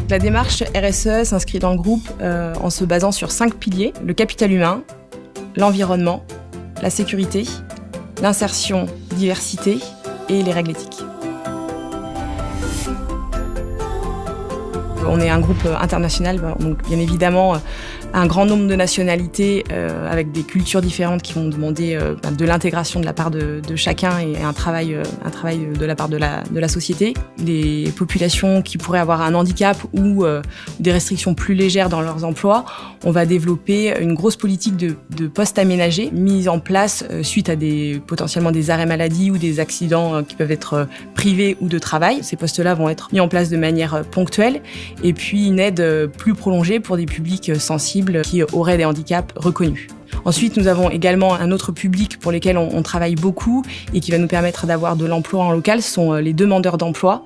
La démarche RSE s'inscrit dans le groupe en se basant sur 5 piliers: le capital humain, l'environnement, la sécurité, l'insertion, diversité et les règles éthiques. On est un groupe international, donc bien évidemment un grand nombre de nationalités avec des cultures différentes qui vont demander de l'intégration de la part de chacun et un travail de la part de la société. Les populations qui pourraient avoir un handicap ou des restrictions plus légères dans leurs emplois, on va développer une grosse politique de postes aménagés mise en place suite à potentiellement des arrêts maladie ou des accidents qui peuvent être privés ou de travail. Ces postes-là vont être mis en place de manière ponctuelle, et puis une aide plus prolongée pour des publics sensibles qui auraient des handicaps reconnus. Ensuite, nous avons également un autre public pour lesquels on travaille beaucoup et qui va nous permettre d'avoir de l'emploi en local, ce sont les demandeurs d'emploi,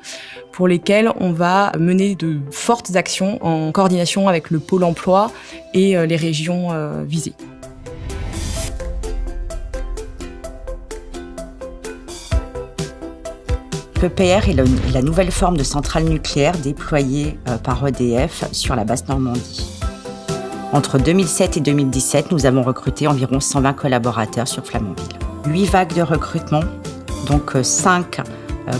pour lesquels on va mener de fortes actions en coordination avec le pôle emploi et les régions visées. L'EPR est la nouvelle forme de centrale nucléaire déployée par EDF sur la Basse-Normandie. Entre 2007 et 2017, nous avons recruté environ 120 collaborateurs sur Flamanville. 8 vagues de recrutement, donc 5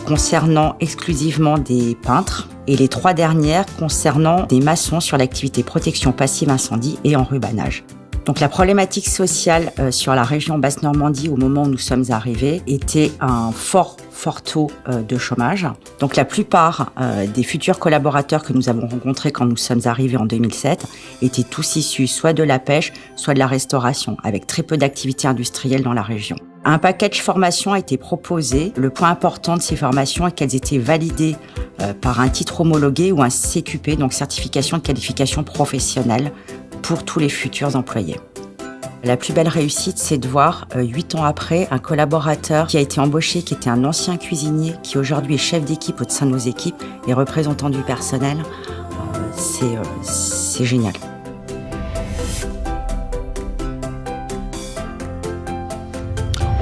concernant exclusivement des peintres et les 3 dernières concernant des maçons sur l'activité protection passive incendie et enrubanage. Donc la problématique sociale sur la région Basse-Normandie au moment où nous sommes arrivés était un fort taux de chômage. Donc la plupart des futurs collaborateurs que nous avons rencontrés quand nous sommes arrivés en 2007 étaient tous issus soit de la pêche, soit de la restauration, avec très peu d'activités industrielles dans la région. Un package formation a été proposé. Le point important de ces formations est qu'elles étaient validées par un titre homologué ou un CQP, donc certification de qualification professionnelle, pour tous les futurs employés. La plus belle réussite, c'est de voir, 8 ans après, un collaborateur qui a été embauché, qui était un ancien cuisinier, qui aujourd'hui est chef d'équipe au sein de nos équipes et représentant du personnel. C'est génial.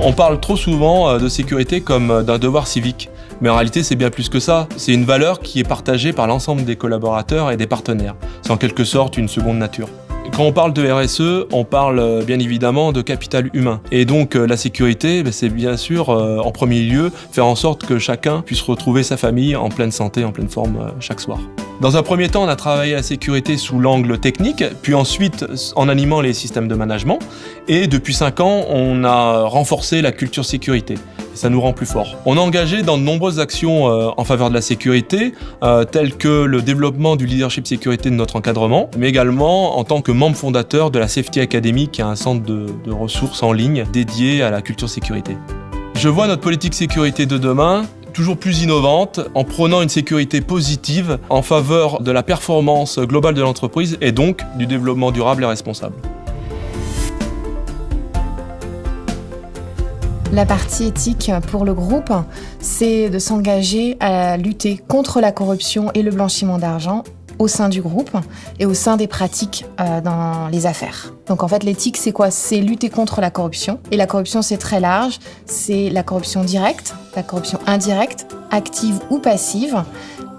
On parle trop souvent de sécurité comme d'un devoir civique. Mais en réalité, c'est bien plus que ça. C'est une valeur qui est partagée par l'ensemble des collaborateurs et des partenaires. C'est en quelque sorte une seconde nature. Quand on parle de RSE, on parle bien évidemment de capital humain. Et donc la sécurité, c'est bien sûr en premier lieu faire en sorte que chacun puisse retrouver sa famille en pleine santé, en pleine forme chaque soir. Dans un premier temps, on a travaillé la sécurité sous l'angle technique, puis ensuite en animant les systèmes de management. Et depuis 5 ans, on a renforcé la culture sécurité. Ça nous rend plus forts. On est engagé dans de nombreuses actions en faveur de la sécurité, telles que le développement du leadership sécurité de notre encadrement, mais également en tant que membre fondateur de la Safety Academy, qui est un centre de ressources en ligne dédié à la culture sécurité. Je vois notre politique sécurité de demain toujours plus innovante, en prônant une sécurité positive en faveur de la performance globale de l'entreprise et donc du développement durable et responsable. La partie éthique pour le groupe, c'est de s'engager à lutter contre la corruption et le blanchiment d'argent au sein du groupe et au sein des pratiques dans les affaires. Donc en fait, l'éthique, c'est quoi ? C'est lutter contre la corruption. Et la corruption, c'est très large. C'est la corruption directe, la corruption indirecte, active ou passive,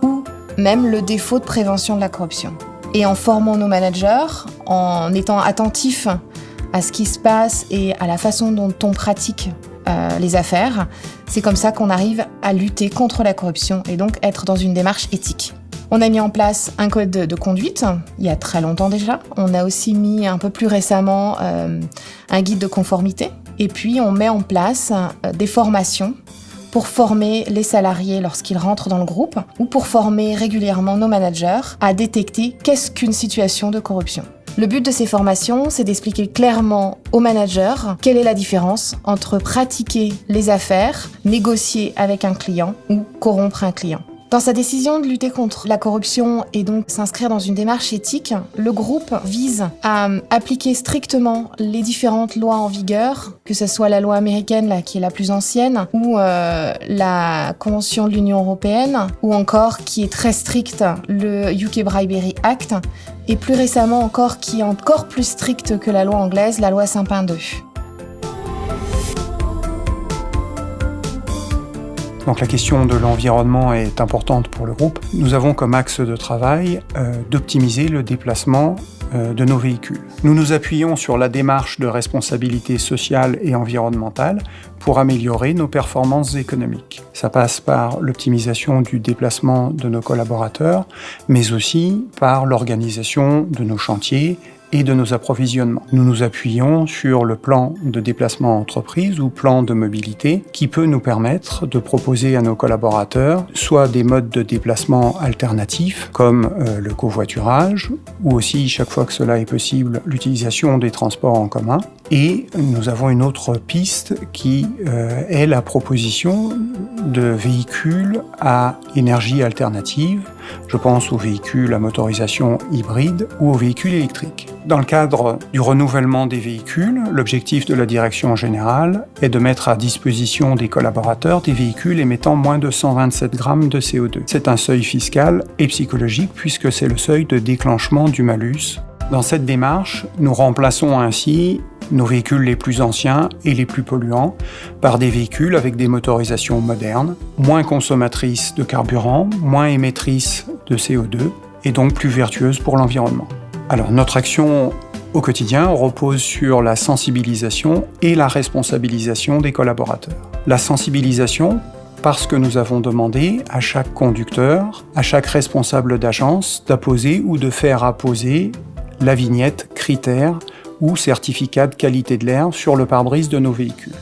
ou même le défaut de prévention de la corruption. Et en formant nos managers, en étant attentifs à ce qui se passe et à la façon dont on pratique les affaires, c'est comme ça qu'on arrive à lutter contre la corruption et donc être dans une démarche éthique. On a mis en place un code de conduite, il y a très longtemps déjà. On a aussi mis un peu plus récemment un guide de conformité. Et puis on met en place des formations pour former les salariés lorsqu'ils rentrent dans le groupe ou pour former régulièrement nos managers à détecter qu'est-ce qu'une situation de corruption. Le but de ces formations, c'est d'expliquer clairement aux managers quelle est la différence entre pratiquer les affaires, négocier avec un client ou corrompre un client. Dans sa décision de lutter contre la corruption et donc s'inscrire dans une démarche éthique, le groupe vise à appliquer strictement les différentes lois en vigueur, que ce soit la loi américaine, là, qui est la plus ancienne, ou la Convention de l'Union européenne, ou encore, qui est très stricte, le UK Bribery Act, et plus récemment encore, qui est encore plus stricte que la loi anglaise, la loi Sapin 2. Donc la question de l'environnement est importante pour le groupe. Nous avons comme axe de travail d'optimiser le déplacement de nos véhicules. Nous nous appuyons sur la démarche de responsabilité sociale et environnementale pour améliorer nos performances économiques. Ça passe par l'optimisation du déplacement de nos collaborateurs, mais aussi par l'organisation de nos chantiers et de nos approvisionnements. Nous nous appuyons sur le plan de déplacement entreprise ou plan de mobilité qui peut nous permettre de proposer à nos collaborateurs soit des modes de déplacement alternatifs comme le covoiturage ou aussi, chaque fois que cela est possible, l'utilisation des transports en commun. Et nous avons une autre piste qui est la proposition de véhicules à énergie alternative. Je pense aux véhicules à motorisation hybride ou aux véhicules électriques. Dans le cadre du renouvellement des véhicules, l'objectif de la direction générale est de mettre à disposition des collaborateurs des véhicules émettant moins de 127 grammes de CO2. C'est un seuil fiscal et psychologique puisque c'est le seuil de déclenchement du malus. Dans cette démarche, nous remplaçons ainsi nos véhicules les plus anciens et les plus polluants par des véhicules avec des motorisations modernes, moins consommatrices de carburant, moins émettrices de CO2 et donc plus vertueuses pour l'environnement. Alors notre action au quotidien repose sur la sensibilisation et la responsabilisation des collaborateurs. La sensibilisation parce que nous avons demandé à chaque conducteur, à chaque responsable d'agence d'apposer ou de faire apposer la vignette critère ou certificat de qualité de l'air sur le pare-brise de nos véhicules.